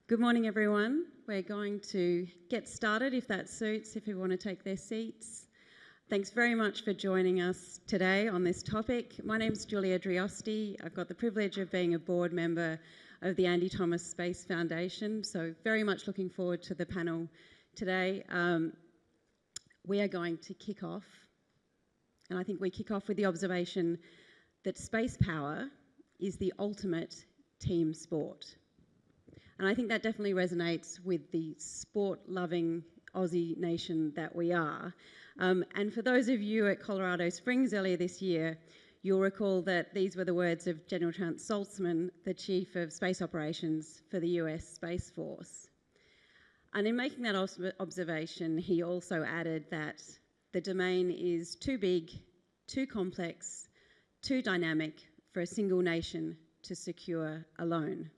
Good morning, everyone. We're going to get started, if that suits, if you want to take their seats. Thanks very much for joining us today on this topic. My name's Julia Dreosti. I've got the privilege of being a board member of the Andy Thomas Space Foundation, so very much looking forward to the panel today. We are going to kick off, and I think we kick off with the observation that space power is the ultimate team sport. And I think that definitely resonates with the sport-loving Aussie nation that we are. And for those of you at Colorado Springs earlier this year, you'll recall that these were the words of General Trent Saltzman, the Chief of Space Operations for the US Space Force. And in making that observation, he also added that the domain is too big, too complex, too dynamic for a single nation to secure alone.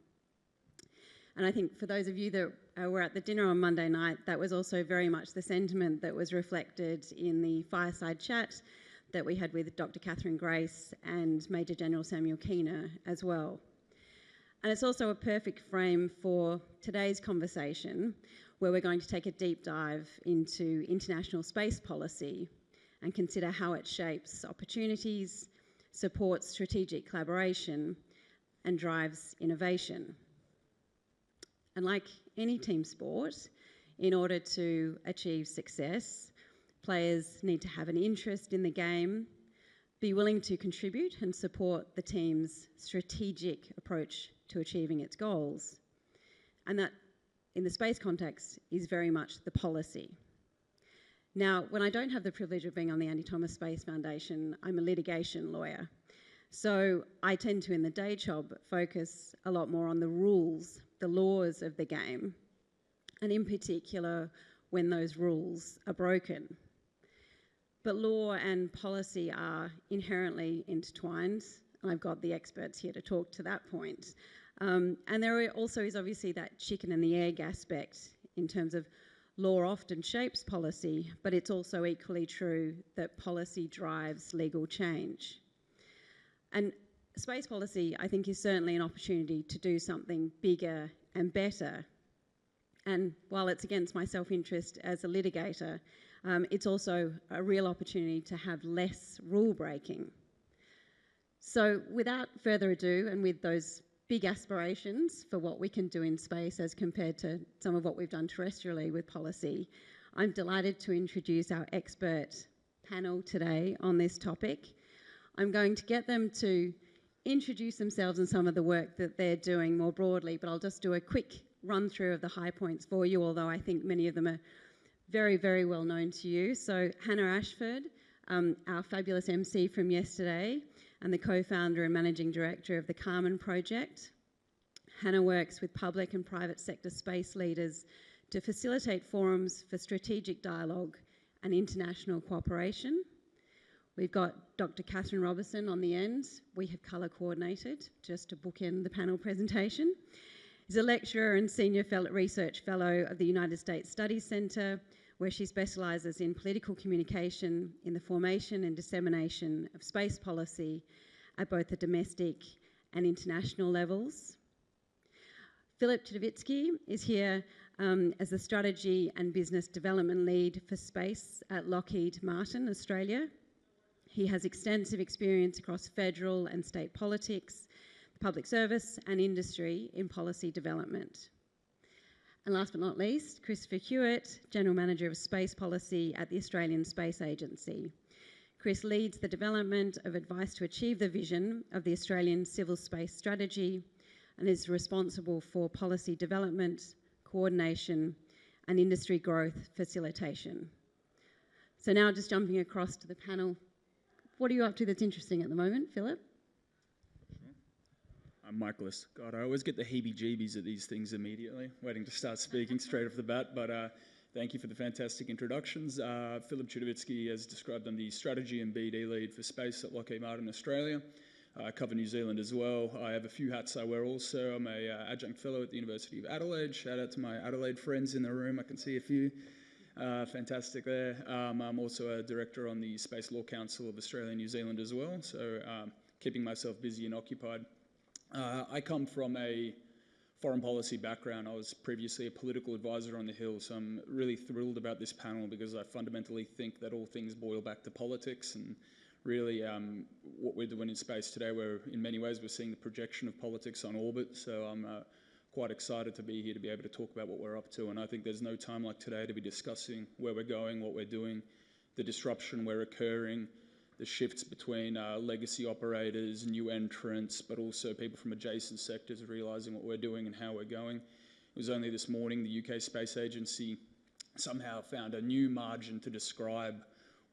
And I think for those of you that were at the dinner on Monday night, that was also very much the sentiment that was reflected in the fireside chat that we had with Dr. Kathryn Grace and Major General Samuel Keener as well. And it's also a perfect frame for today's conversation, where we're going to take a deep dive into international space policy and consider how it shapes opportunities, supports strategic collaboration, and drives innovation. And like any team sport, in order to achieve success, players need to have an interest in the game, be willing to contribute and support the team's strategic approach to achieving its goals. And that, in the space context, is very much the policy. Now, when I don't have the privilege of being on the Andy Thomas Space Foundation, I'm a litigation lawyer. So I tend to, in the day job, focus a lot more on the rules, the laws of the game, and in particular, when those rules are broken. But law and policy are inherently intertwined, and I've got the experts here to talk to that point. And there also is obviously that chicken and the egg aspect in terms of law often shapes policy, but it's also equally true that policy drives legal change. And space policy, I think, is certainly an opportunity to do something bigger and better. And while it's against my self-interest as a litigator, it's also a real opportunity to have less rule breaking. So without further ado, and with those big aspirations for what we can do in space as compared to some of what we've done terrestrially with policy, I'm delighted to introduce our expert panel today on this topic. I'm going to get them to introduce themselves and some of the work that they're doing more broadly, but I'll just do a quick run through of the high points for you, although I think many of them are very, very well known to you. So Hannah Ashford, our fabulous MC from yesterday, and the co-founder and managing director of the Karman project. Hannah works with public and private sector space leaders to facilitate forums for strategic dialogue and international cooperation. We've got Dr. Kathryn Robison on the end. We have colour coordinated just to bookend the panel presentation. She's a lecturer and senior research fellow of the United States Studies Centre, where she specialises in political communication in the formation and dissemination of space policy at both the domestic and international levels. Philip Citowicki is here as the strategy and business development lead for space at Lockheed Martin, Australia. He has extensive experience across federal and state politics, public service and industry in policy development. And last but not least, Christopher Hewett, General Manager of Space Policy at the Australian Space Agency. Chris leads the development of advice to achieve the vision of the Australian Civil Space Strategy and is responsible for policy development, coordination and industry growth facilitation. So now just jumping across to the panel. What are you up to that's interesting at the moment, Philip? I'm Michaelis. God, I always get the heebie-jeebies at these things immediately, waiting to start speaking straight off the bat, but thank you for the fantastic introductions. Philip Citowicki, as described, I'm the Strategy and BD lead for space at Lockheed Martin, Australia. I cover New Zealand as well. I have a few hats I wear also. I'm a adjunct fellow at the University of Adelaide. Shout out to my Adelaide friends in the room. I can see a few. Fantastic there. I'm also a director on the Space Law Council of Australia and New Zealand as well, so keeping myself busy and occupied. I come from a foreign policy background. I was previously a political advisor on the Hill, so I'm really thrilled about this panel because I fundamentally think that all things boil back to politics, and really what we're doing in space today, where in many ways we're seeing the projection of politics on orbit. So I'm quite excited to be here to be able to talk about what we're up to, and I think there's no time like today to be discussing where we're going, what we're doing, the disruption we're occurring, the shifts between legacy operators, new entrants, but also people from adjacent sectors realising what we're doing and how we're going. It was only this morning the UK Space Agency somehow found a new margin to describe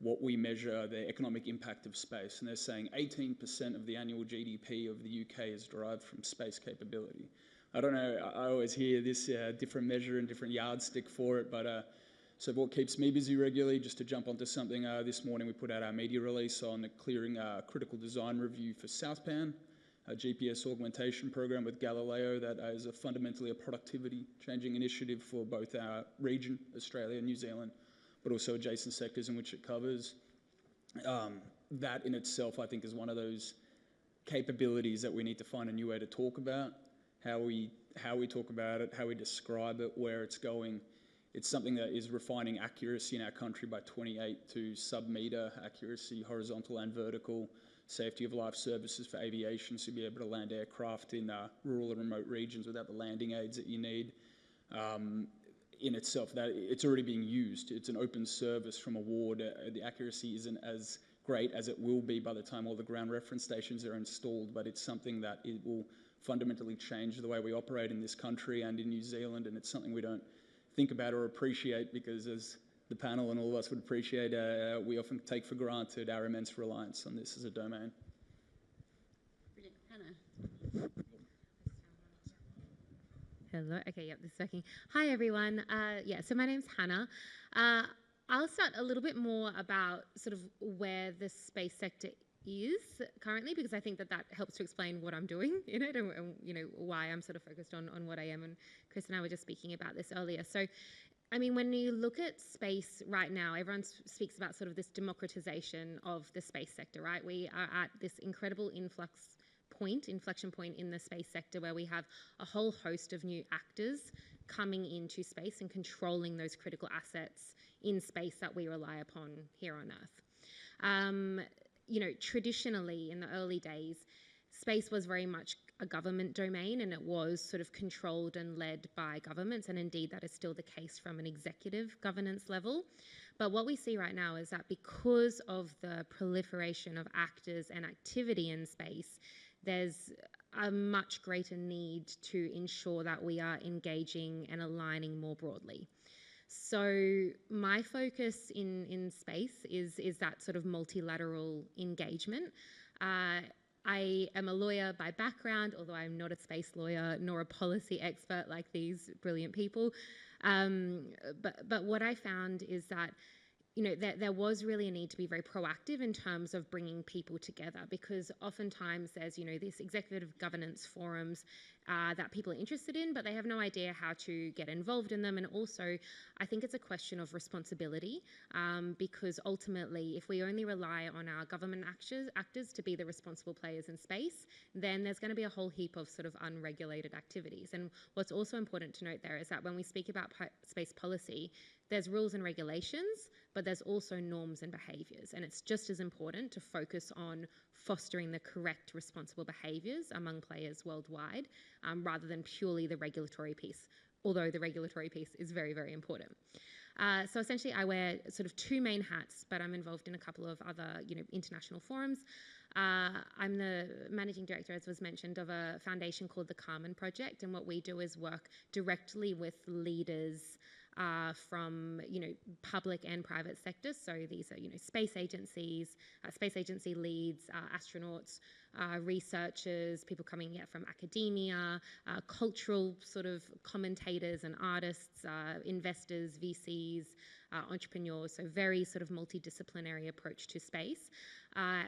what we measure the economic impact of space, and they're saying 18% of the annual GDP of the UK is derived from space capability. I don't know, I always hear this different measure and different yardstick for it, but so what keeps me busy regularly, just to jump onto something, this morning we put out our media release on the clearing critical design review for Southpan, a GPS augmentation program with Galileo that is fundamentally a productivity changing initiative for both our region, Australia and New Zealand, but also adjacent sectors in which it covers. That in itself, I think, is one of those capabilities that we need to find a new way to talk about, how we talk about it, how we describe it, where it's going. It's something that is refining accuracy in our country by 28 to sub-metre accuracy, horizontal and vertical, safety of life services for aviation, so you'll be able to land aircraft in rural and remote regions without the landing aids that you need. In itself, that it's already being used. It's an open service from award. The accuracy isn't as great as it will be by the time all the ground reference stations are installed, but it's something that it will fundamentally change the way we operate in this country and in New Zealand, and it's something we don't think about or appreciate because, as the panel and all of us would appreciate, we often take for granted our immense reliance on this as a domain. Brilliant. Hannah. Hello. Okay, yep, this is working. Hi, everyone. So my name's Hannah. I'll start a little bit more about sort of where the space sector is currently, because I think that helps to explain what I'm doing in it and you know, why I'm sort of focused on what I am. And Chris and I were just speaking about this earlier. So, I mean, when you look at space right now, everyone speaks about sort of this democratization of the space sector, right? We are at this incredible inflection point in the space sector where we have a whole host of new actors coming into space and controlling those critical assets in space that we rely upon here on Earth. You know, traditionally in the early days, space was very much a government domain, and it was sort of controlled and led by governments, and indeed that is still the case from an executive governance level. But what we see right now is that because of the proliferation of actors and activity in space, there's a much greater need to ensure that we are engaging and aligning more broadly. So my focus in space is that sort of multilateral engagement. I am a lawyer by background, although I'm not a space lawyer nor a policy expert like these brilliant people. But what I found is that, you know, there was really a need to be very proactive in terms of bringing people together, because oftentimes there's, you know, these executive governance forums that people are interested in, but they have no idea how to get involved in them. And also, I think it's a question of responsibility, because ultimately, if we only rely on our government actors to be the responsible players in space, then there's going to be a whole heap of sort of unregulated activities. And what's also important to note there is that when we speak about space policy, there's rules and regulations, but there's also norms and behaviours. And it's just as important to focus on fostering the correct responsible behaviours among players worldwide, rather than purely the regulatory piece, although the regulatory piece is very, very important. So essentially I wear sort of two main hats, but I'm involved in a couple of other, you know, international forums. I'm the managing director, as was mentioned, of a foundation called the Karman Project, and what we do is work directly with leaders from, you know, public and private sectors. So these are, you know, space agencies, space agency leads, astronauts, researchers, people coming from academia, cultural sort of commentators and artists, investors, VCs, entrepreneurs, so very sort of multidisciplinary approach to space.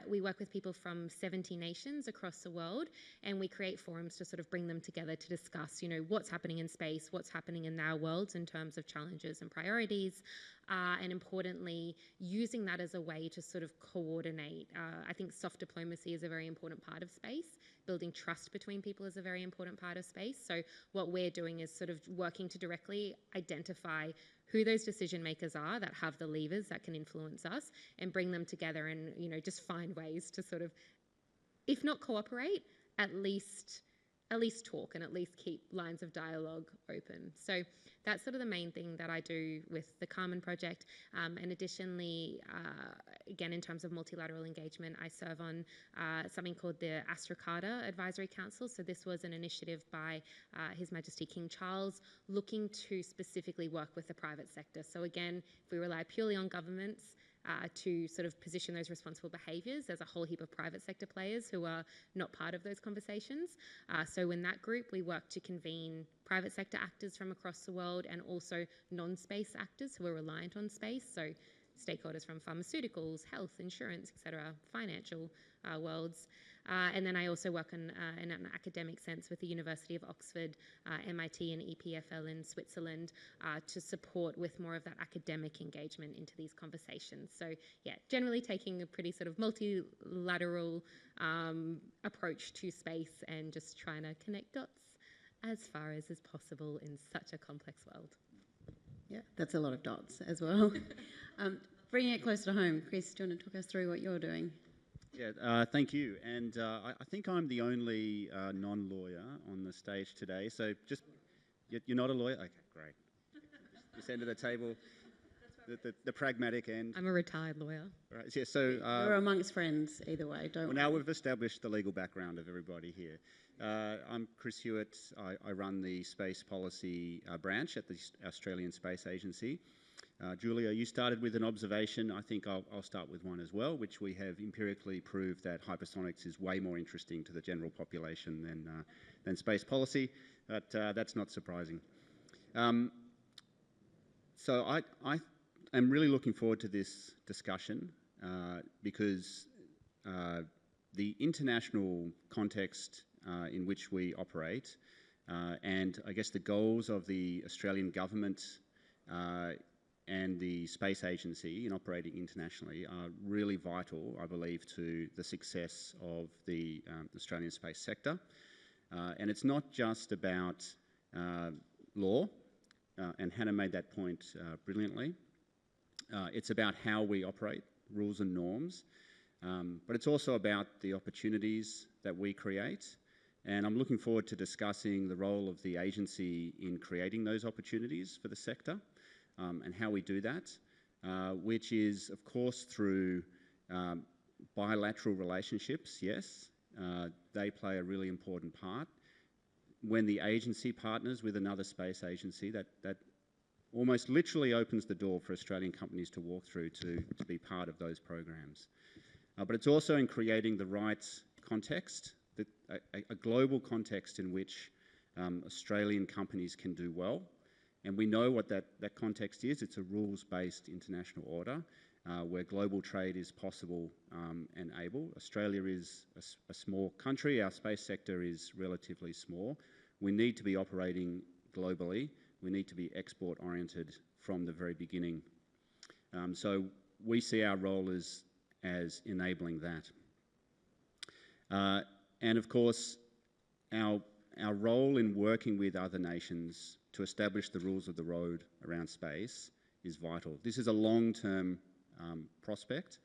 We work with people from 70 nations across the world, and we create forums to sort of bring them together to discuss, you know, what's happening in space, what's happening in our worlds in terms of challenges and priorities, and importantly, using that as a way to sort of coordinate. I think soft diplomacy is a very important part of space. Building trust between people is a very important part of space. So what we're doing is sort of working to directly identify who those decision makers are that have the levers that can influence us, and bring them together and, just find ways to sort of, if not cooperate, at least talk and at least keep lines of dialogue open. So that's sort of the main thing that I do with the Karman project. And additionally, again, in terms of multilateral engagement, I serve on something called the Astrocada Advisory Council. So this was an initiative by His Majesty King Charles, looking to specifically work with the private sector. So again, if we rely purely on governments, to sort of position those responsible behaviours, there's a whole heap of private sector players who are not part of those conversations. So in that group, we work to convene private sector actors from across the world, and also non-space actors who are reliant on space. So stakeholders from pharmaceuticals, health, insurance, etc., financial worlds. And then I also work in an academic sense with the University of Oxford, MIT and EPFL in Switzerland, to support with more of that academic engagement into these conversations. So yeah, generally taking a pretty sort of multilateral approach to space, and just trying to connect dots as far as is possible in such a complex world. Yeah, that's a lot of dots as well. Bringing it closer to home, Chris, do you want to talk us through what you're doing? Yeah, thank you. And I think I'm the only non-lawyer on the stage today. So just, you're not a lawyer? Okay, great. Just end of the table, the pragmatic end. I'm a retired lawyer. Right. Yeah, so we're amongst friends either way, don't we? Well, now we've established the legal background of everybody here. I'm Chris Hewett. I run the space policy branch at the Australian Space Agency. Julia, you started with an observation. I think I'll start with one as well, which we have empirically proved that hypersonics is way more interesting to the general population than space policy, but that's not surprising. So I am really looking forward to this discussion because the international context in which we operate and I guess the goals of the Australian government and the Space Agency in operating internationally are really vital, I believe, to the success of the Australian space sector. And it's not just about law, and Hannah made that point brilliantly. It's about how we operate, rules and norms, but it's also about the opportunities that we create. And I'm looking forward to discussing the role of the agency in creating those opportunities for the sector. And how we do that, which is, of course, through bilateral relationships, yes. They play a really important part. When the agency partners with another space agency, that almost literally opens the door for Australian companies to walk through to be part of those programs. But it's also in creating the right context, a global context in which Australian companies can do well. And we know what that context is. It's a rules-based international order where global trade is possible and able. Australia is a small country. Our space sector is relatively small. We need to be operating globally. We need to be export-oriented from the very beginning. So we see our role as enabling that. And of course, our role in working with other nations to establish the rules of the road around space is vital. This is a long-term prospect,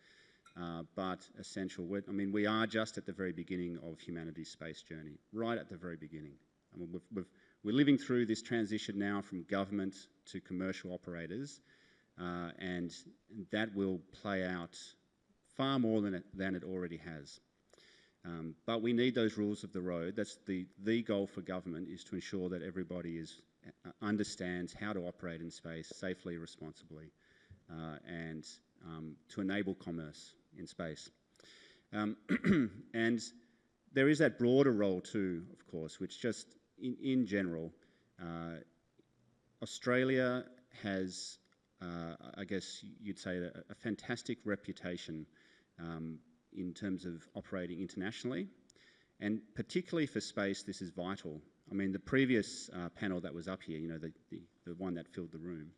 but essential. We are just at the very beginning of humanity's space journey, right at the very beginning. We're living through this transition now from government to commercial operators, and that will play out far more than it already has. But we need those rules of the road. That's the goal for government, is to ensure that everybody understands how to operate in space safely, responsibly, and to enable commerce in space. And there is that broader role too, of course, which just in general, Australia has, I guess you'd say, a fantastic reputation in terms of operating internationally, and particularly for space, this is vital. The previous panel that was up here, the one that filled the room,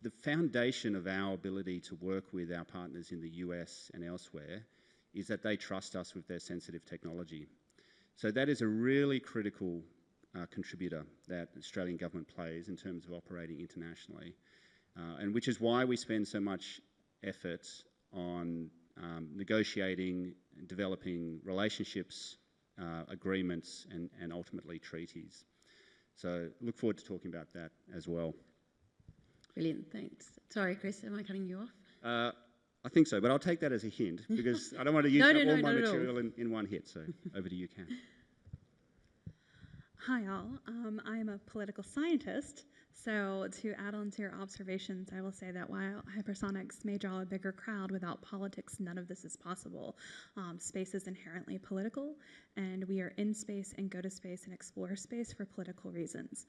the foundation of our ability to work with our partners in the US and elsewhere is that they trust us with their sensitive technology. So that is a really critical contributor that the Australian government plays in terms of operating internationally, and which is why we spend so much effort on negotiating and developing relationships, agreements, and ultimately treaties. So look forward to talking about that as well. Brilliant, thanks. Sorry, Chris, am I cutting you off? I think so, but I'll take that as a hint because I don't want to use up all my material in one hit. So over to you, Kat. Hi all, I am a political scientist, so to add on to your observations, I will say that while hypersonics may draw a bigger crowd, without politics none of this is possible. Space is inherently political, and we are in space and go to space and explore space for political reasons.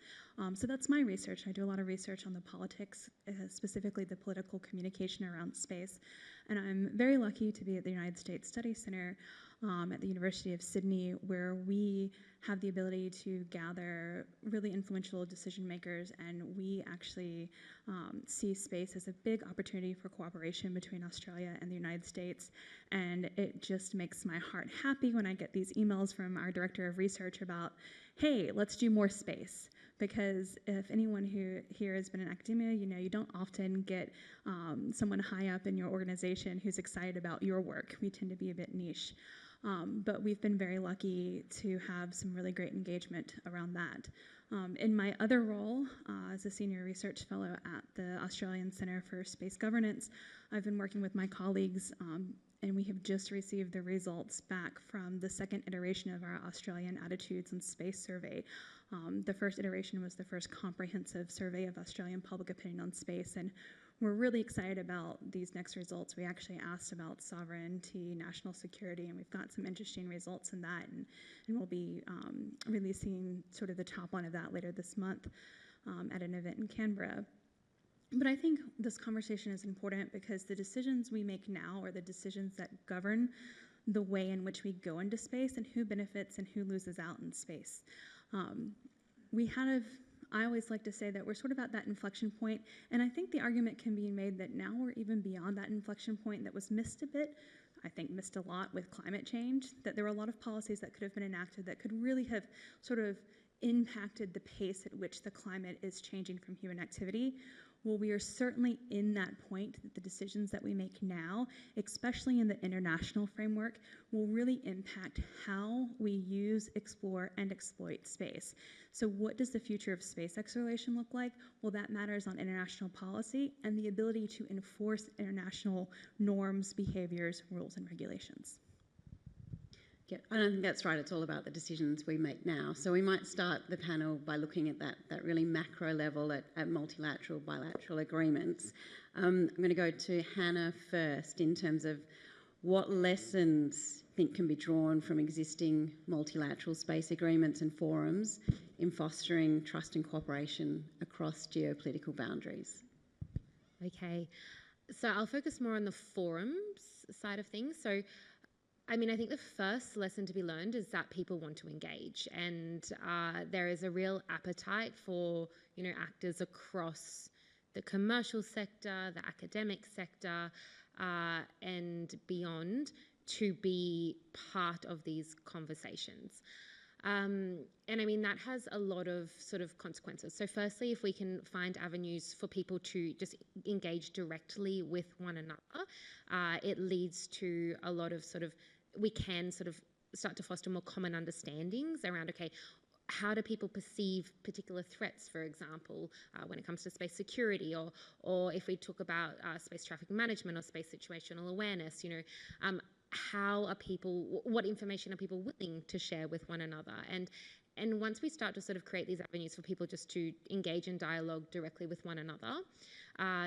So that's my research. I do a lot of research on the politics, specifically the political communication around space, and I'm very lucky to be at the United States Study Center at the University of Sydney, where we have the ability to gather really influential decision makers, and we actually see space as a big opportunity for cooperation between Australia and the United States. And it just makes my heart happy when I get these emails from our Director of Research about, hey, let's do more space. Because if anyone who here has been in academia, you know you don't often get someone high up in your organization who's excited about your work. We tend to be a bit niche. But we've been very lucky to have some really great engagement around that. In my other role as a senior research fellow at the Australian Centre for Space Governance, I've been working with my colleagues and we have just received the results back from the second iteration of our Australian Attitudes in Space survey. The first iteration was the first comprehensive survey of Australian public opinion on space, and we're really excited about these next results. We actually asked about sovereignty, national security, and we've got some interesting results in that, and we'll be releasing sort of the top one of that later this month at an event in Canberra. But I think this conversation is important because the decisions we make now are the decisions that govern the way in which we go into space and who benefits and who loses out in space. I always like to say that we're sort of at that inflection point, and I think the argument can be made that now we're even beyond that inflection point that was missed a bit, I think missed a lot with climate change, that there were a lot of policies that could have been enacted that could really have sort of impacted the pace at which the climate is changing from human activity. Well, we are certainly in that point that the decisions that we make now, especially in the international framework, will really impact how we use, explore, and exploit space. So what does the future of space exploration look like? Well, that matters on international policy and the ability to enforce international norms, behaviors, rules, and regulations. Yeah, I don't think that's right. It's all about the decisions we make now. So we might start the panel by looking at that really macro level at multilateral, bilateral agreements. I'm going to go to Hannah first in terms of what lessons I think can be drawn from existing multilateral space agreements and forums in fostering trust and cooperation across geopolitical boundaries. Okay, so I'll focus more on the forums side of things. So I mean, I think the first lesson to be learned is that people want to engage, and there is a real appetite for, you know, actors across the commercial sector, the academic sector, and beyond to be part of these conversations. And I mean, that has a lot of sort of consequences. So firstly, if we can find avenues for people to just engage directly with one another, it leads to a lot of sort of, we can sort of start to foster more common understandings around, okay, how do people perceive particular threats, for example, when it comes to space security, or if we talk about space traffic management or space situational awareness, you know, how are people, what information are people willing to share with one another? And once we start to sort of create these avenues for people just to engage in dialogue directly with one another,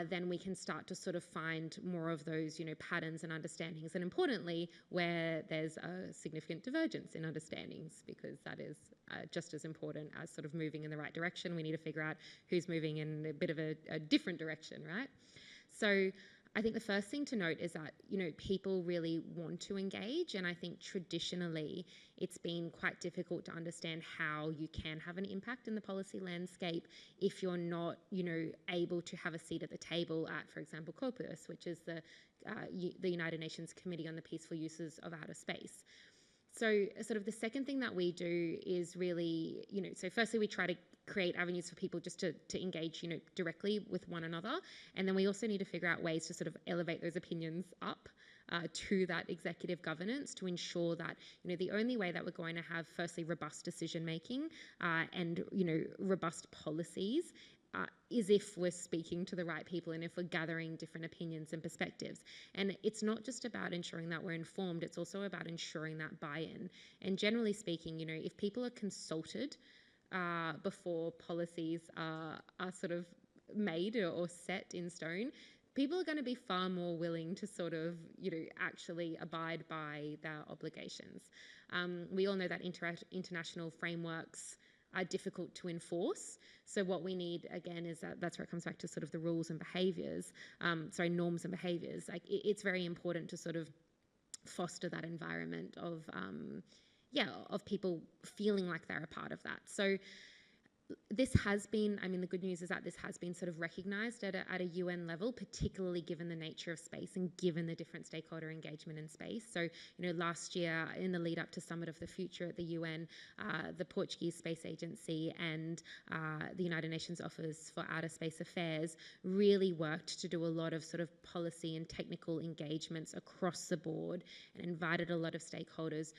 then we can start to sort of find more of those, you know, patterns and understandings, and importantly, where there's a significant divergence in understandings, because that is just as important as sort of moving in the right direction. We need to figure out who's moving in a bit of a different direction, right? So I think the first thing to note is that, people really want to engage, and I think traditionally it's been quite difficult to understand how you can have an impact in the policy landscape if you're not, able to have a seat at the table at, for example, COPUS, which is the United Nations Committee on the Peaceful Uses of Outer Space. So sort of the second thing that we do is really, so firstly we try to create avenues for people just to engage, directly with one another. And then we also need to figure out ways to sort of elevate those opinions up to that executive governance to ensure that, the only way that we're going to have firstly robust decision making and, robust policies is if we're speaking to the right people and if we're gathering different opinions and perspectives. And it's not just about ensuring that we're informed, it's also about ensuring that buy-in. And generally speaking, if people are consulted before policies are sort of made or set in stone, people are going to be far more willing to sort of, actually abide by their obligations. We all know that international frameworks are difficult to enforce. So what we need, again, is that's where it comes back to sort of the rules and behaviours, norms and behaviours. Like it's very important to sort of foster that environment of people feeling like they're a part of that. So this has been, the good news is that this has been sort of recognised at a UN level, particularly given the nature of space and given the different stakeholder engagement in space. So, last year in the lead up to Summit of the Future at the UN, the Portuguese Space Agency and the United Nations Office for Outer Space Affairs really worked to do a lot of sort of policy and technical engagements across the board and invited a lot of stakeholders,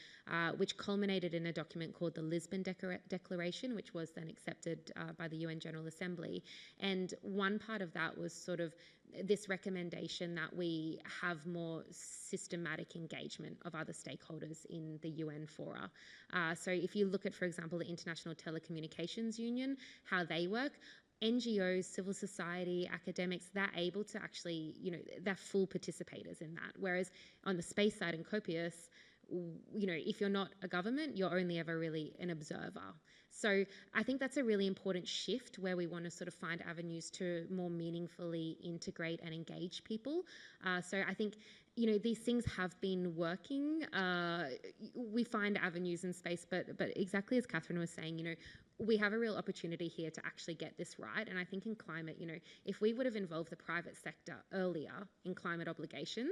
which culminated in a document called the Lisbon Declaration, which was then accepted by the UN General Assembly. And one part of that was sort of this recommendation that we have more systematic engagement of other stakeholders in the UN fora. So if you look at, for example, the International Telecommunications Union, how they work, NGOs, civil society, academics, they're able to actually, they're full participators in that. Whereas on the space side in COPUS, if you're not a government, you're only ever really an observer. So I think that's a really important shift where we want to sort of find avenues to more meaningfully integrate and engage people. So I think, these things have been working. We find avenues in space, but exactly as Kathryn was saying, we have a real opportunity here to actually get this right. And I think in climate, if we would have involved the private sector earlier in climate obligations,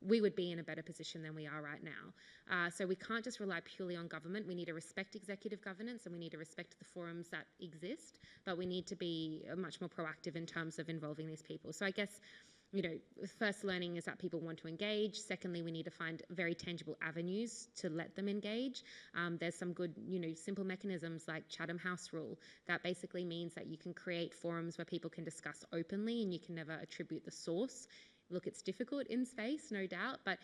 we would be in a better position than we are right now. So we can't just rely purely on government. We need to respect executive governance and we need to respect the forums that exist, but we need to be much more proactive in terms of involving these people. So I guess, first learning is that people want to engage. Secondly, we need to find very tangible avenues to let them engage. There's some good, simple mechanisms like Chatham House rule that basically means that you can create forums where people can discuss openly and you can never attribute the source. Look, it's difficult in space, no doubt, but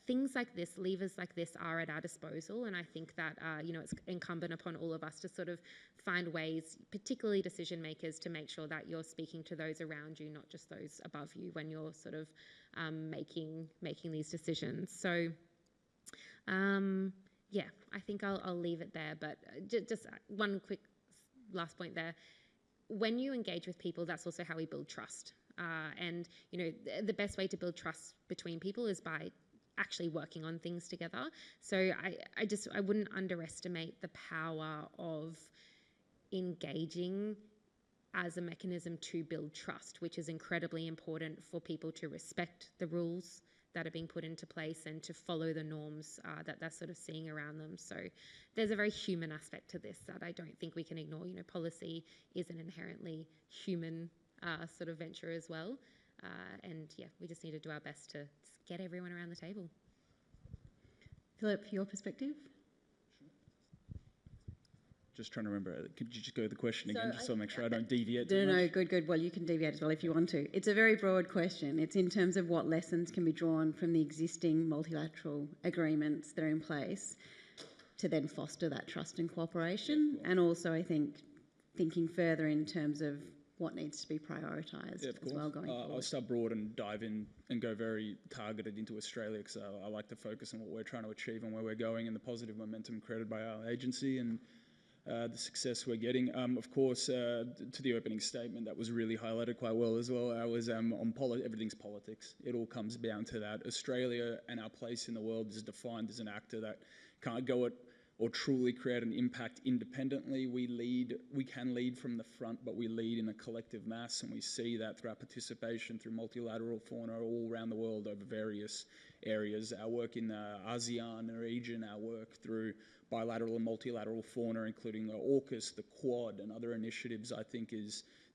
things like this, levers like this are at our disposal, and I think that, it's incumbent upon all of us to sort of find ways, particularly decision makers, to make sure that you're speaking to those around you, not just those above you when you're sort of making these decisions. So, I think I'll leave it there, but just one quick last point there. When you engage with people, that's also how we build trust. And the best way to build trust between people is by actually working on things together. So I wouldn't underestimate the power of engaging as a mechanism to build trust, which is incredibly important for people to respect the rules that are being put into place and to follow the norms that they're sort of seeing around them. So there's a very human aspect to this that I don't think we can ignore. Policy is an inherently human sort of venture as well. We just need to do our best to get everyone around the table. Philip, your perspective? Just trying to remember, could you just go to the question again, just so I make sure I don't deviate No, too much? good. Well, you can deviate as well if you want to. It's a very broad question. It's in terms of what lessons can be drawn from the existing multilateral agreements that are in place to then foster that trust and cooperation, and also I think thinking further in terms of what needs to be prioritised as well going forward. I'll start broad and dive in and go very targeted into Australia because I like to focus on what we're trying to achieve and where we're going and the positive momentum created by our agency. And the success we're getting. Of course, to the opening statement, that was really highlighted quite well as well. I was on everything's politics. It all comes down to that. Australia and our place in the world is defined as an actor that can't go it or truly create an impact independently. We can lead from the front, but we lead in a collective mass, and we see that through our participation through multilateral fauna all around the world over various areas. Our work in the ASEAN region, our work through bilateral and multilateral fauna, including the AUKUS, the Quad, and other initiatives, I think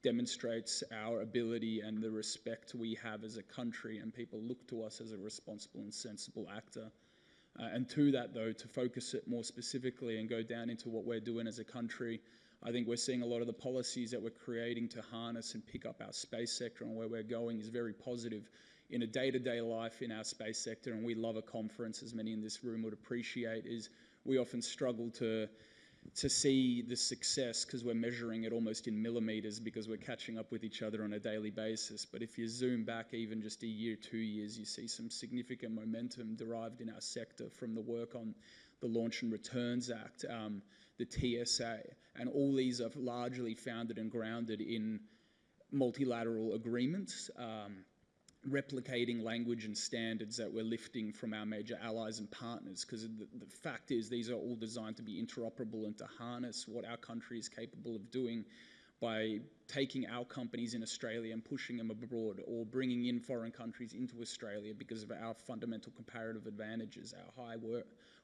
demonstrates our ability and the respect we have as a country, and people look to us as a responsible and sensible actor. And to that, though, to focus it more specifically and go down into what we're doing as a country, I think we're seeing a lot of the policies that we're creating to harness and pick up our space sector and where we're going is very positive in a day-to-day life in our space sector. And we love a conference, as many in this room would appreciate, is we often struggle to see the success because we're measuring it almost in millimeters because we're catching up with each other on a daily basis. But if you zoom back even just a year, 2 years, you see some significant momentum derived in our sector from the work on the Launch and Returns Act, the TSA, and all these are largely founded and grounded in multilateral agreements, replicating language and standards that we're lifting from our major allies and partners, because the fact is these are all designed to be interoperable and to harness what our country is capable of doing by taking our companies in Australia and pushing them abroad, or bringing in foreign countries into Australia because of our fundamental comparative advantages, our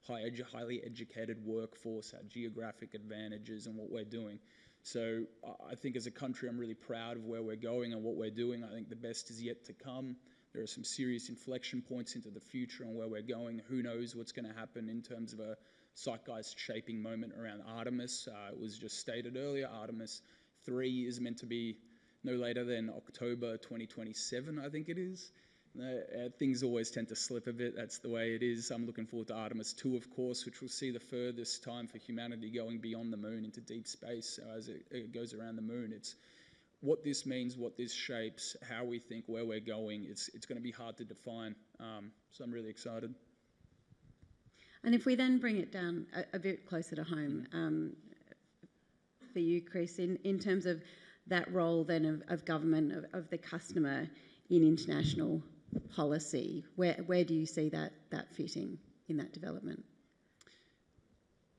highly educated workforce, our geographic advantages, and what we're doing. So I think as a country, I'm really proud of where we're going and what we're doing. I think the best is yet to come. There are some serious inflection points into the future on where we're going. Who knows what's going to happen in terms of a zeitgeist shaping moment around Artemis. It was just stated earlier, Artemis 3 is meant to be no later than October 2027, I think it is. Things always tend to slip a bit. That's the way it is. I'm looking forward to Artemis 2, of course, which will see the furthest time for humanity going beyond the moon into deep space as it goes around the moon. It's what this means, what this shapes, how we think, where we're going. It's going to be hard to define. So I'm really excited. And if we then bring it down a bit closer to home, for you, Chris, in terms of that role then of government, of the customer in international policy, where do you see that fitting in that development?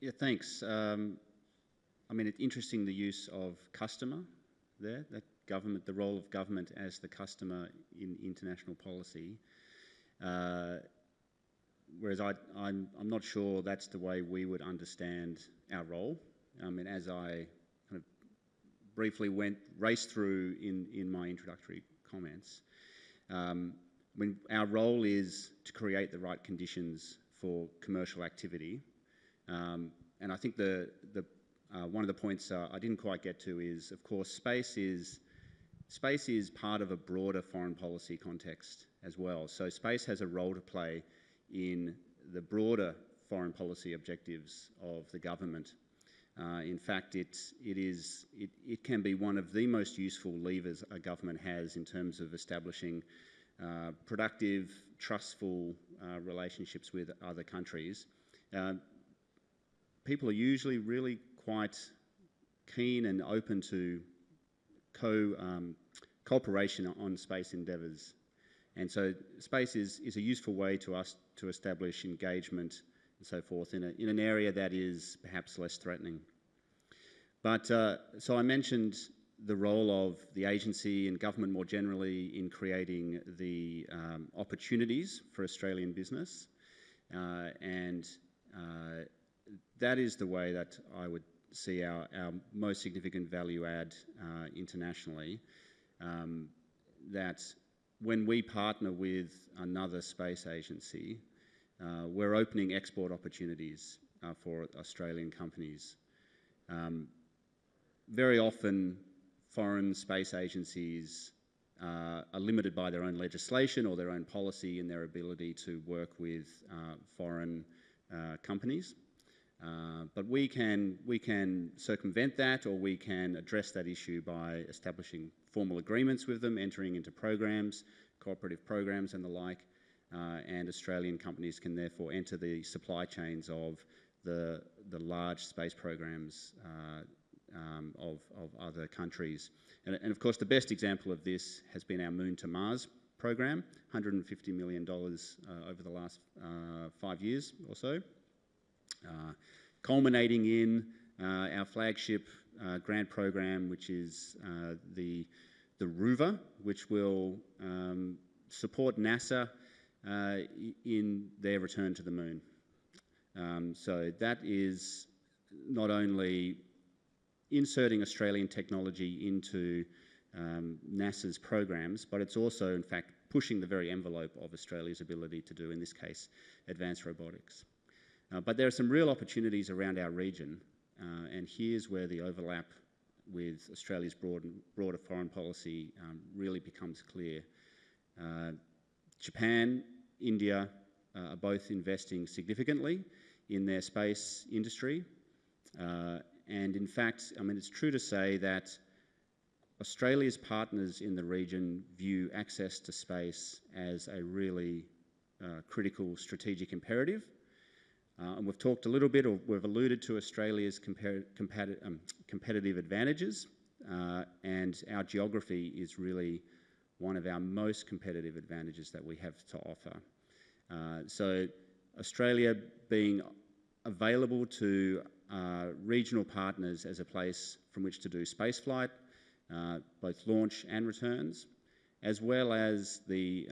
Yeah, thanks. I mean, it's interesting the use of customer there, that government, the role of government as the customer in international policy. Whereas I'm not sure that's the way we would understand our role. I mean, as I kind of briefly raced through in my introductory comments, when our role is to create the right conditions for commercial activity, and I think the one of the points I didn't quite get to is, of course, space is part of a broader foreign policy context as well. So space has a role to play in the broader foreign policy objectives of the government. In fact, it can be one of the most useful levers a government has in terms of establishing productive, trustful relationships with other countries. People are usually really quite keen and open to cooperation on space endeavours. And so space is a useful way to us to establish engagement and so forth in an area that is perhaps less threatening. But so I mentioned the role of the agency and government more generally in creating the opportunities for Australian business, and that is the way that I would see our most significant value add internationally. That when we partner with another space agency, we're opening export opportunities for Australian companies. Very often, foreign space agencies are limited by their own legislation or their own policy in their ability to work with foreign companies. But we can circumvent that, or we can address that issue by establishing formal agreements with them, entering into programs, cooperative programs and the like, and Australian companies can therefore enter the supply chains of the large space programs of other countries. And of course, the best example of this has been our Moon to Mars program, $150 million over the last 5 years or so, culminating in our flagship grant program, which is the RUVA, which will support NASA in their return to the moon. So that is not only inserting Australian technology into NASA's programs, but it's also, in fact, pushing the very envelope of Australia's ability to do, in this case, advanced robotics. But there are some real opportunities around our region, and here's where the overlap with Australia's broader foreign policy really becomes clear. Japan, India are both investing significantly in their space industry. And in fact, I mean, it's true to say that Australia's partners in the region view access to space as a really critical strategic imperative. And we've talked a little bit, or we've alluded to Australia's competitive advantages, and our geography is really one of our most competitive advantages that we have to offer. So Australia being available to regional partners as a place from which to do spaceflight, both launch and returns, as well as the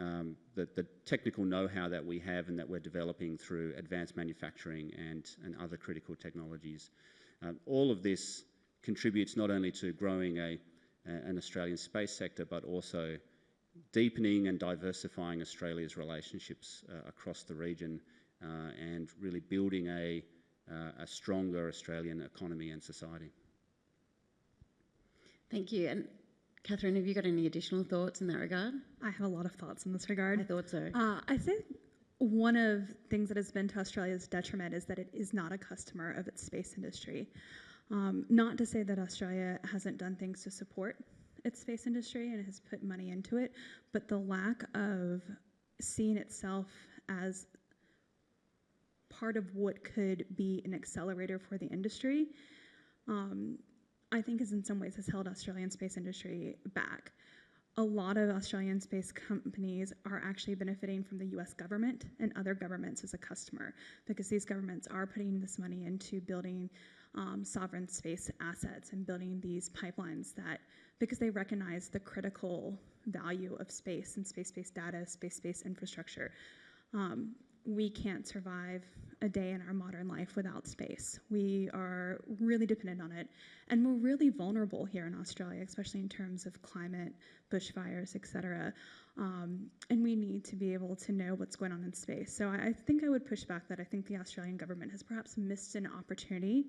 technical know-how that we have and that we're developing through advanced manufacturing and other critical technologies. All of this contributes not only to growing an Australian space sector, but also deepening and diversifying Australia's relationships across the region and really building a stronger Australian economy and society. Thank you. And Kathryn, have you got any additional thoughts in that regard? I have a lot of thoughts in this regard. I thought so. I think one of the things that has been to Australia's detriment is that it is not a customer of its space industry. Not to say that Australia hasn't done things to support its space industry and has put money into it, but the lack of seeing itself as part of what could be an accelerator for the industry, I think is in some ways has held Australian space industry back. A lot of Australian space companies are actually benefiting from the US government and other governments as a customer, because these governments are putting this money into building sovereign space assets and building these pipelines because they recognize the critical value of space and space-based data, space-based infrastructure. We can't survive a day in our modern life without space. We are really dependent on it, and we're really vulnerable here in Australia, especially in terms of climate, bushfires, etc. And we need to be able to know what's going on in space. So I think I would push back that I think the Australian government has perhaps missed an opportunity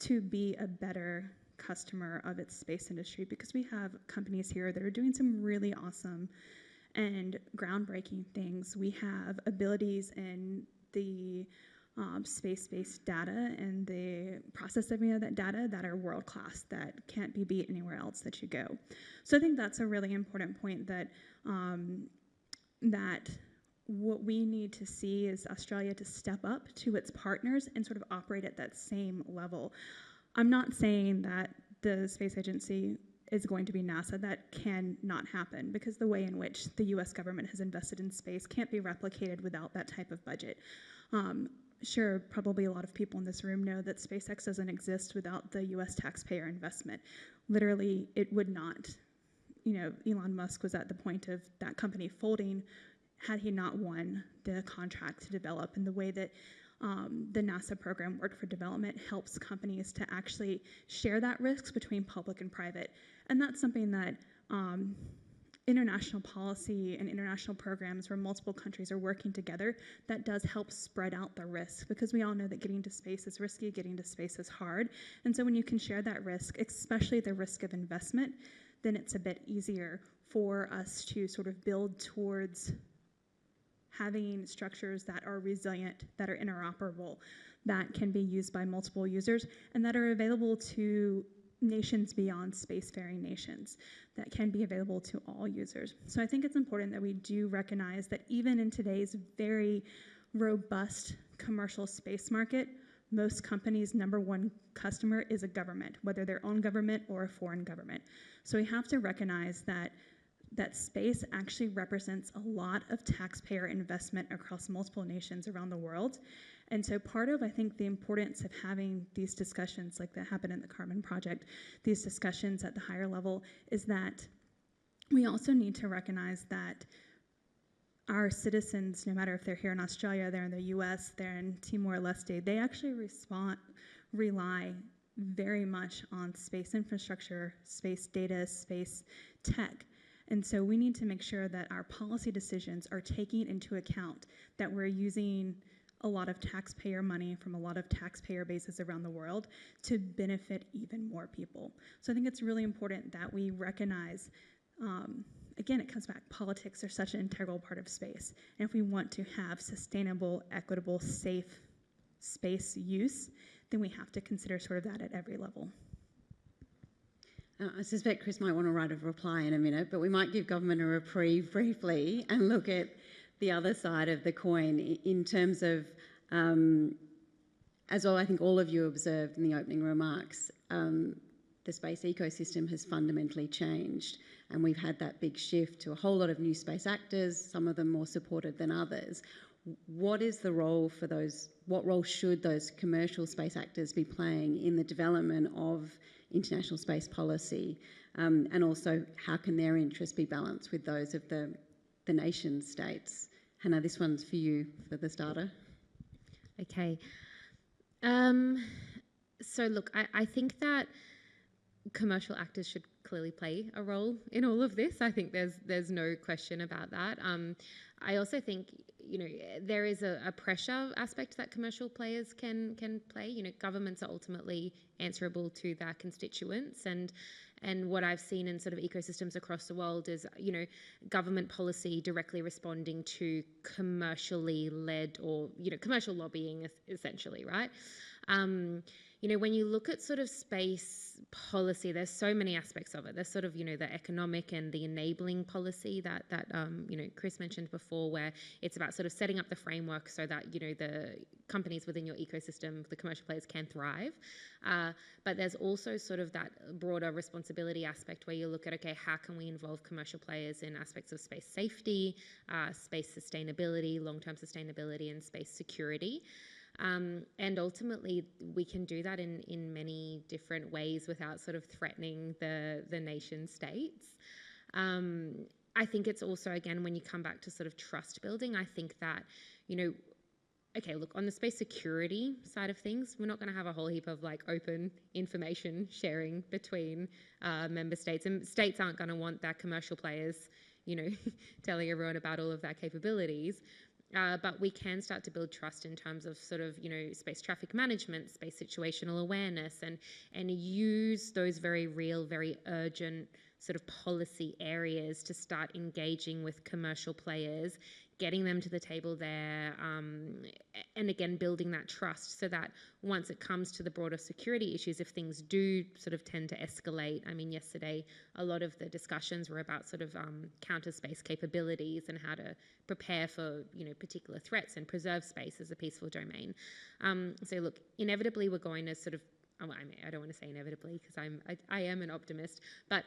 to be a better customer of its space industry, because we have companies here that are doing some really awesome and groundbreaking things. We have abilities in the space-based data and the processing of that data that are world-class, that can't be beat anywhere else that you go. So I think that's a really important point, that that what we need to see is Australia to step up to its partners and sort of operate at that same level. I'm not saying that the space agency is going to be NASA. That cannot happen, because the way in which the US government has invested in space can't be replicated without that type of budget. Sure, probably a lot of people in this room know that SpaceX doesn't exist without the US taxpayer investment. Literally, it would not. You know, Elon Musk was at the point of that company folding had he not won the contract to develop. And the way that the NASA program Work for Development helps companies to actually share that risk between public and private. And that's something that international policy and international programs where multiple countries are working together, that does help spread out the risk, because we all know that getting to space is risky, getting to space is hard. And so when you can share that risk, especially the risk of investment, then it's a bit easier for us to sort of build towards having structures that are resilient, that are interoperable, that can be used by multiple users, and that are available to nations beyond spacefaring nations, that can be available to all users. So I think it's important that we do recognize that even in today's very robust commercial space market, most companies' number one customer is a government, whether their own government or a foreign government. So we have to recognize that space actually represents a lot of taxpayer investment across multiple nations around the world. And so part of, I think, the importance of having these discussions like that happen in the Karman project, these discussions at the higher level, is that we also need to recognize that our citizens, no matter if they're here in Australia, they're in the US, they're in Timor-Leste, they actually rely very much on space infrastructure, space data, space tech. And so we need to make sure that our policy decisions are taking into account that we're using a lot of taxpayer money from a lot of taxpayer bases around the world to benefit even more people. So I think it's really important that we recognize, again, it comes back, politics are such an integral part of space. And if we want to have sustainable, equitable, safe space use, then we have to consider sort of that at every level. I suspect Chris might want to write a reply in a minute, but we might give government a reprieve briefly and look at the other side of the coin in terms of, as well, I think all of you observed in the opening remarks, the space ecosystem has fundamentally changed, and we've had that big shift to a whole lot of new space actors, some of them more supported than others. What is the role for those, what role should those commercial space actors be playing in the development of international space policy, and also how can their interests be balanced with those of the nation states? Hannah, this one's for you for the starter. Okay. So look, I think that commercial actors should clearly play a role in all of this. I think there's no question about that. I also think, you know, there is a pressure aspect that commercial players can play. You know, governments are ultimately answerable to their constituents, and what I've seen in sort of ecosystems across the world is, you know, government policy directly responding to commercially led or, you know, commercial lobbying essentially, right? You know, when you look at sort of space policy, there's so many aspects of it. There's sort of, you know, the economic and the enabling policy that you know, Chris mentioned before, where it's about sort of setting up the framework so that, you know, the companies within your ecosystem, the commercial players, can thrive. But there's also sort of that broader responsibility aspect where you look at, okay, how can we involve commercial players in aspects of space safety, space sustainability, long-term sustainability, and space security. And ultimately, we can do that in many different ways without sort of threatening the nation states. I think it's also, again, when you come back to sort of trust building, I think that, you know, okay, look, on the space security side of things, we're not going to have a whole heap of like open information sharing between member states, and states aren't going to want their commercial players, you know, telling everyone about all of their capabilities. But we can start to build trust in terms of sort of, you know, space traffic management, space situational awareness, and use those very real, very urgent sort of policy areas to start engaging with commercial players, getting them to the table there, and again, building that trust so that once it comes to the broader security issues, if things do sort of tend to escalate, I mean, yesterday, a lot of the discussions were about sort of counter space capabilities and how to prepare for, you know, particular threats and preserve space as a peaceful domain. So look, inevitably, we're going to sort of, I don't want to say inevitably because I am an optimist, but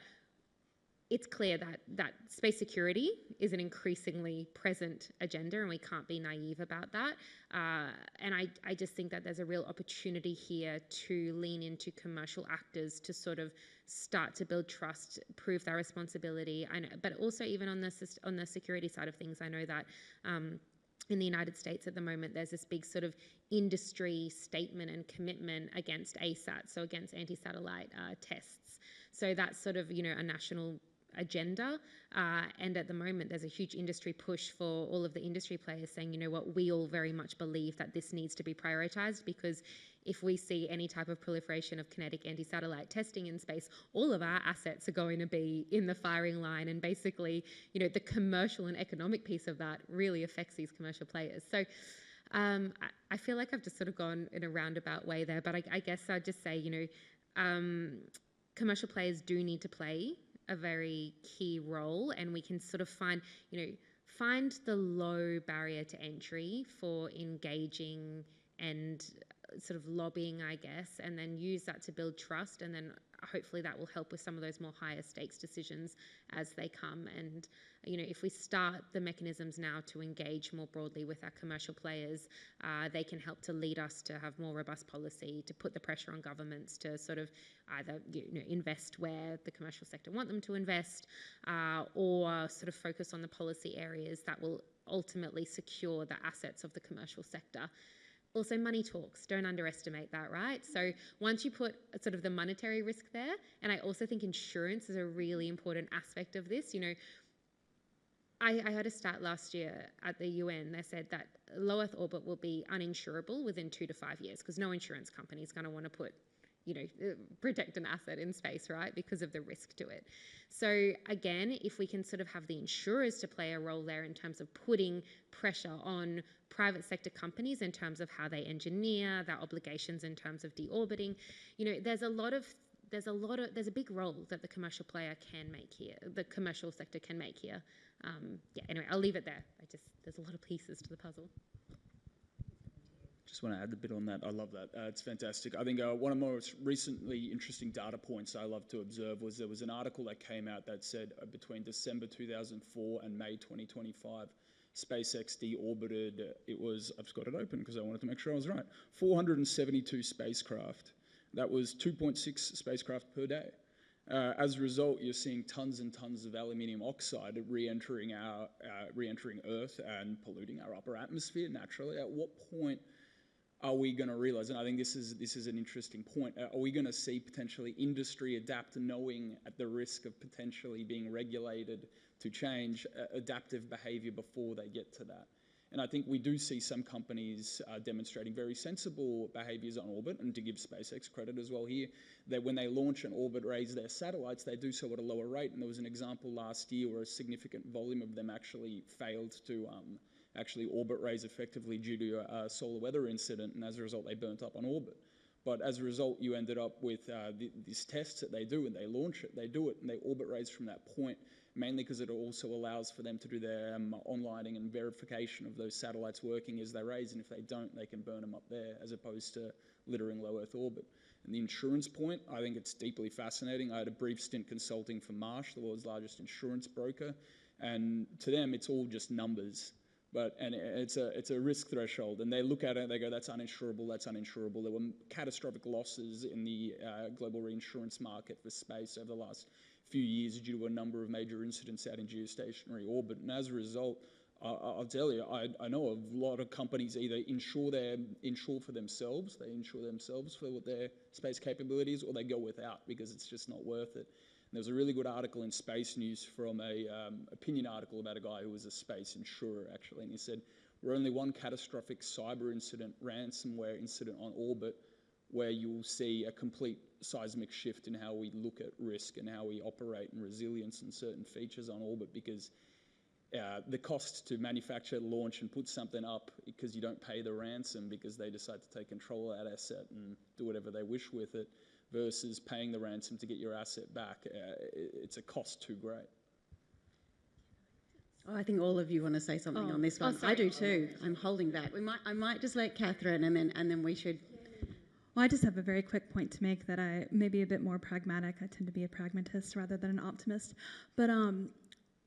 it's clear that space security is an increasingly present agenda, and we can't be naive about that. And I just think that there's a real opportunity here to lean into commercial actors to sort of start to build trust, prove their responsibility. But also even on the security side of things, I know that in the United States at the moment, there's this big sort of industry statement and commitment against ASAT, so against anti-satellite tests. So that's sort of, you know, a national agenda, and at the moment there's a huge industry push for all of the industry players saying, you know what, we all very much believe that this needs to be prioritized, because if we see any type of proliferation of kinetic anti-satellite testing in space, all of our assets are going to be in the firing line, and basically, you know, the commercial and economic piece of that really affects these commercial players. So I feel like I've just sort of gone in a roundabout way there, but I guess I'd just say, you know, commercial players do need to play a very key role, and we can sort of find the low barrier to entry for engaging and sort of lobbying, I guess, and then use that to build trust, and then hopefully that will help with some of those more higher stakes decisions as they come. And if we start the mechanisms now to engage more broadly with our commercial players, they can help to lead us to have more robust policy, to put the pressure on governments to sort of either invest where the commercial sector want them to invest, or sort of focus on the policy areas that will ultimately secure the assets of the commercial sector. Also, money talks. Don't underestimate that, right? So once you put sort of the monetary risk there, and I also think insurance is a really important aspect of this. I heard a stat last year at the UN. They said that low Earth orbit will be uninsurable within 2 to 5 years, because no insurance company is going to want to put, protect an asset in space, right? Because of the risk to it. So again, if we can sort of have the insurers to play a role there in terms of putting pressure on private sector companies in terms of how they engineer their obligations in terms of deorbiting, there's a big role that the commercial player can make here, the commercial sector can make here. Anyway, I'll leave it there. There's a lot of pieces to the puzzle. Just want to add a bit on that. I love that. It's fantastic. I think one of the most recently interesting data points I love to observe was there was an article that came out that said between December 2004 and May 2025, SpaceX deorbited, I've just got it open because I wanted to make sure I was right, 472 spacecraft. That was 2.6 spacecraft per day. As a result, you're seeing tons and tons of aluminium oxide re-entering Earth and polluting our upper atmosphere naturally. At what point are we going to realize, and I think this is an interesting point, are we going to see potentially industry adapt, knowing at the risk of potentially being regulated to change adaptive behavior before they get to that? And I think we do see some companies demonstrating very sensible behaviors on orbit, and to give SpaceX credit as well here, that when they launch and orbit raise their satellites, they do so at a lower rate. And there was an example last year where a significant volume of them actually failed to actually orbit raise effectively due to a solar weather incident, and as a result they burnt up on orbit. But as a result, you ended up with these tests that they do, and they launch it, they do it, and they orbit raise from that point, mainly because it also allows for them to do their onlining and verification of those satellites working as they raise, and if they don't, they can burn them up there, as opposed to littering low Earth orbit. And the insurance point, I think it's deeply fascinating. I had a brief stint consulting for Marsh, the world's largest insurance broker, and to them, it's all just numbers. And it's a risk threshold, and they look at it and they go, that's uninsurable, that's uninsurable. There were catastrophic losses in the global reinsurance market for space over the last few years due to a number of major incidents out in geostationary orbit. And as a result, I'll tell you, I know of a lot of companies either insure for themselves, they insure themselves for what their space capabilities, or they go without because it's just not worth it. And there was a really good article in Space News from a opinion article about a guy who was a space insurer, actually, and he said, we're only one catastrophic cyber incident, ransomware incident on orbit, where you'll see a complete seismic shift in how we look at risk and how we operate and resilience and certain features on orbit, because the cost to manufacture, launch and put something up because you don't pay the ransom because they decide to take control of that asset and do whatever they wish with it, versus paying the ransom to get your asset back, it's a cost too great. Oh, I think all of you want to say something on this one. I do too. I'm holding back. I might just let Kathryn, and then we should. Well, I just have a very quick point to make that I may be a bit more pragmatic. I tend to be a pragmatist rather than an optimist. But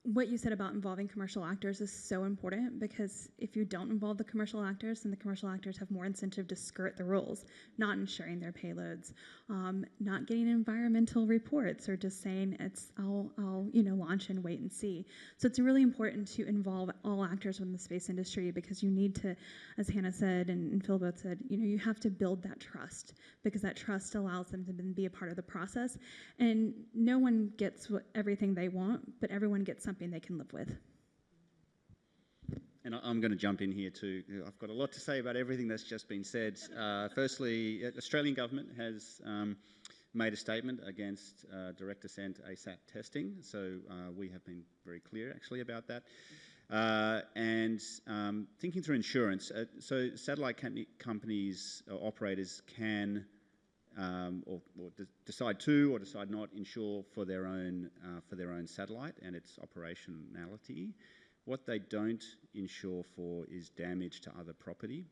what you said about involving commercial actors is so important, because if you don't involve the commercial actors, then the commercial actors have more incentive to skirt the rules, not ensuring their payloads, not getting environmental reports, or just saying I'll launch and wait and see. So it's really important to involve all actors within the space industry, because you need to, as Hannah said and Phil both said, you have to build that trust, because that trust allows them to be a part of the process. And no one gets everything they want, but everyone gets something they can live with. And I'm going to jump in here too. I've got a lot to say about everything that's just been said. Firstly, the Australian government has made a statement against direct ascent ASAT testing. So we have been very clear actually about that. And thinking through insurance, so satellite companies or operators can or decide to or decide not insure for their own satellite and its operationality. What they don't insure for is damage to other property.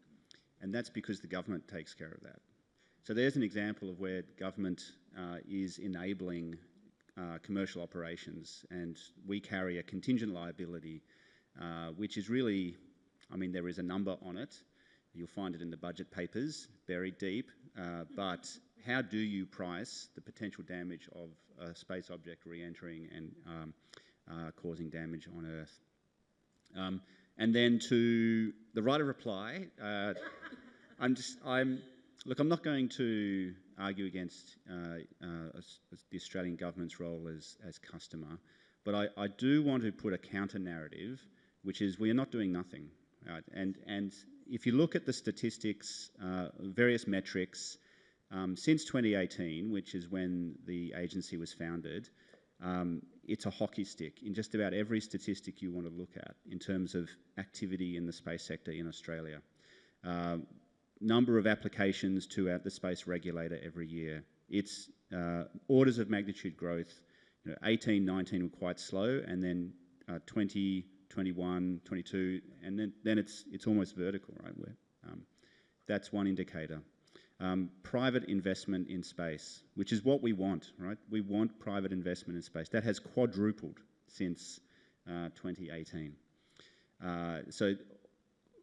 and that's because the government takes care of that. So there's an example of where government is enabling commercial operations, and we carry a contingent liability, which is really, I mean, there is a number on it. You'll find it in the budget papers, buried deep, but how do you price the potential damage of a space object re-entering and causing damage on Earth? And then to the right of reply, I'm not going to argue against the Australian government's role as customer, but I do want to put a counter narrative, which is we are not doing nothing. And if you look at the statistics, various metrics, since 2018, which is when the agency was founded, it's a hockey stick in just about every statistic you want to look at in terms of activity in the space sector in Australia. Number of applications to the space regulator every year. It's orders of magnitude growth. 18, 19 were quite slow, and then 20, 21, 22, and then it's almost vertical, right? That's one indicator. Private investment in space, which is what we want, right? We want private investment in space. That has quadrupled since 2018. So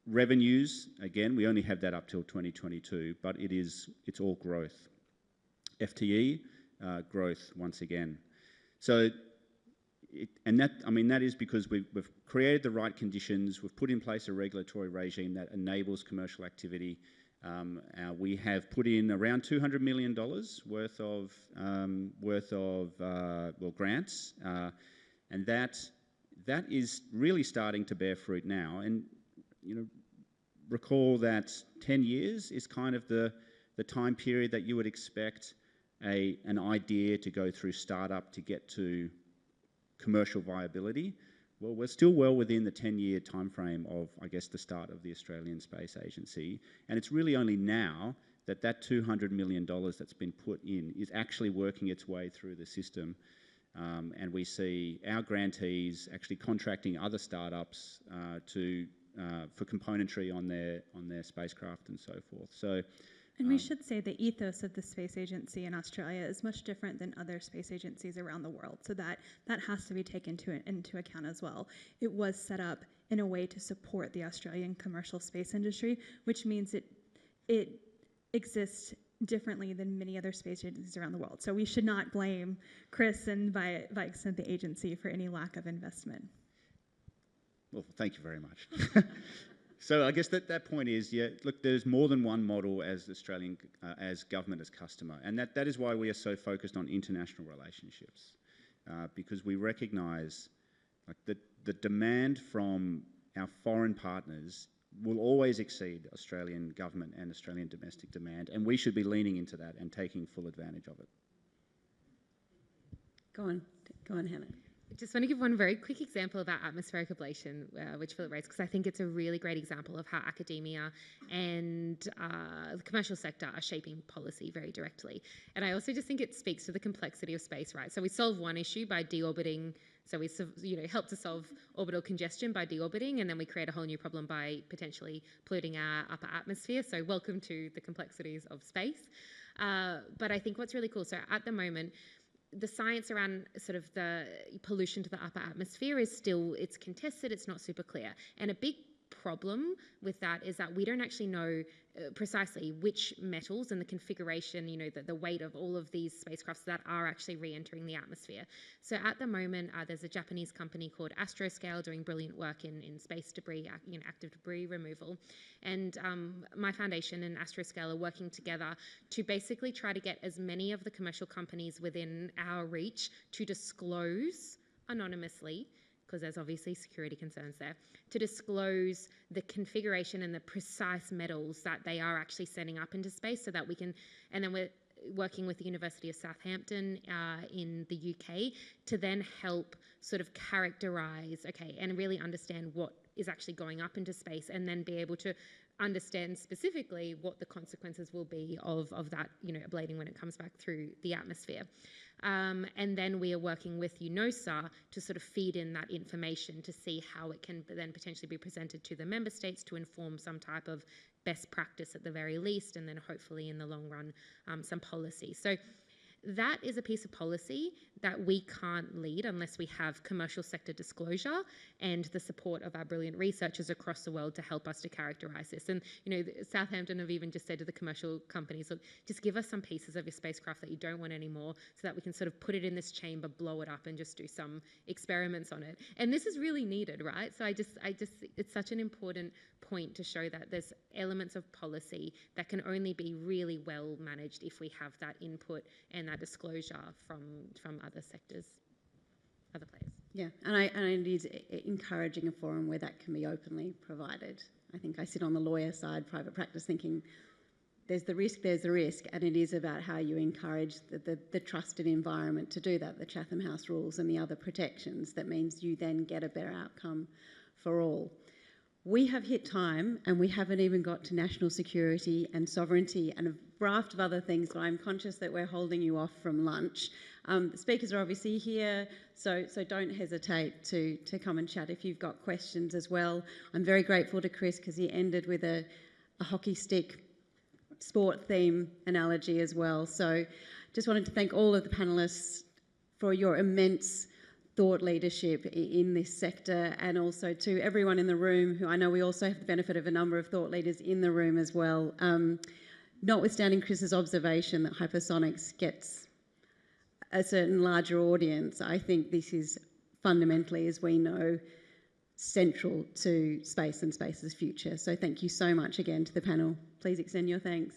revenues, again, we only have that up till 2022, but it's all growth. FTE, growth once again. So, that is because we've created the right conditions, we've put in place a regulatory regime that enables commercial activity. We have put in around $200 million worth of grants, and that is really starting to bear fruit now. And recall that 10 years is kind of the time period that you would expect an idea to go through startup to get to commercial viability. Well, we're still well within the 10-year time frame of, I guess, the start of the Australian Space Agency. And it's really only now that $200 million that's been put in is actually working its way through the system. And we see our grantees actually contracting other startups for componentry on their spacecraft and so forth. So. And we should say the ethos of the space agency in Australia is much different than other space agencies around the world. So that has to be taken into account as well. It was set up in a way to support the Australian commercial space industry, which means it exists differently than many other space agencies around the world. So we should not blame Chris and by extent the agency for any lack of investment. Well, thank you very much. So I guess that point is, look, there's more than one model as as government as customer, and that is why we are so focused on international relationships, because we recognise the demand from our foreign partners will always exceed Australian government and Australian domestic demand, and we should be leaning into that and taking full advantage of it. Go on, Hannah. I just want to give one very quick example about atmospheric ablation, which Philip raised, because I think it's a really great example of how academia and the commercial sector are shaping policy very directly. And I also just think it speaks to the complexity of space, right? So we solve one issue by deorbiting, so we help to solve orbital congestion by deorbiting, and then we create a whole new problem by potentially polluting our upper atmosphere. So welcome to the complexities of space. But I think what's really cool, so at the moment, the science around sort of the pollution to the upper atmosphere is still, it's contested, it's not super clear. And a big problem with that is that we don't actually know precisely which metals and the configuration, the weight of all of these spacecrafts that are actually re-entering the atmosphere. So at the moment, there's a Japanese company called Astroscale doing brilliant work in space debris, active debris removal. And my foundation and Astroscale are working together to basically try to get as many of the commercial companies within our reach to disclose anonymously, because there's obviously security concerns there, to disclose the configuration and the precise metals that they are actually sending up into space so that we can, and then we're working with the University of Southampton in the UK to then help sort of characterize, and really understand what is actually going up into space, and then be able to understand specifically what the consequences will be of that, ablating when it comes back through the atmosphere. And then we are working with UNOSA to sort of feed in that information to see how it can then potentially be presented to the member states to inform some type of best practice at the very least, and then hopefully in the long run some policy. So that is a piece of policy that we can't lead unless we have commercial sector disclosure and the support of our brilliant researchers across the world to help us to characterise this. And, Southampton have even just said to the commercial companies, look, just give us some pieces of your spacecraft that you don't want anymore so that we can sort of put it in this chamber, blow it up and just do some experiments on it. And this is really needed, right? So I just, it's such an important point to show that there's elements of policy that can only be really well managed if we have that input and that disclosure from other sectors, other players. Yeah, and it is encouraging a forum where that can be openly provided. I think I sit on the lawyer side, private practice, thinking there's the risk, and it is about how you encourage the trusted environment to do that, the Chatham House rules and the other protections. That means you then get a better outcome for all. We have hit time, and we haven't even got to national security and sovereignty and a raft of other things, but I'm conscious that we're holding you off from lunch. The speakers are obviously here, so don't hesitate to come and chat if you've got questions as well. I'm very grateful to Chris because he ended with a hockey stick sport theme analogy as well. So just wanted to thank all of the panellists for your immense thought leadership in this sector, and also to everyone in the room who I know we also have the benefit of a number of thought leaders in the room as well. Notwithstanding Chris's observation that hypersonics gets a certain larger audience, I think this is fundamentally, as we know, central to space and space's future. So thank you so much again to the panel. Please extend your thanks.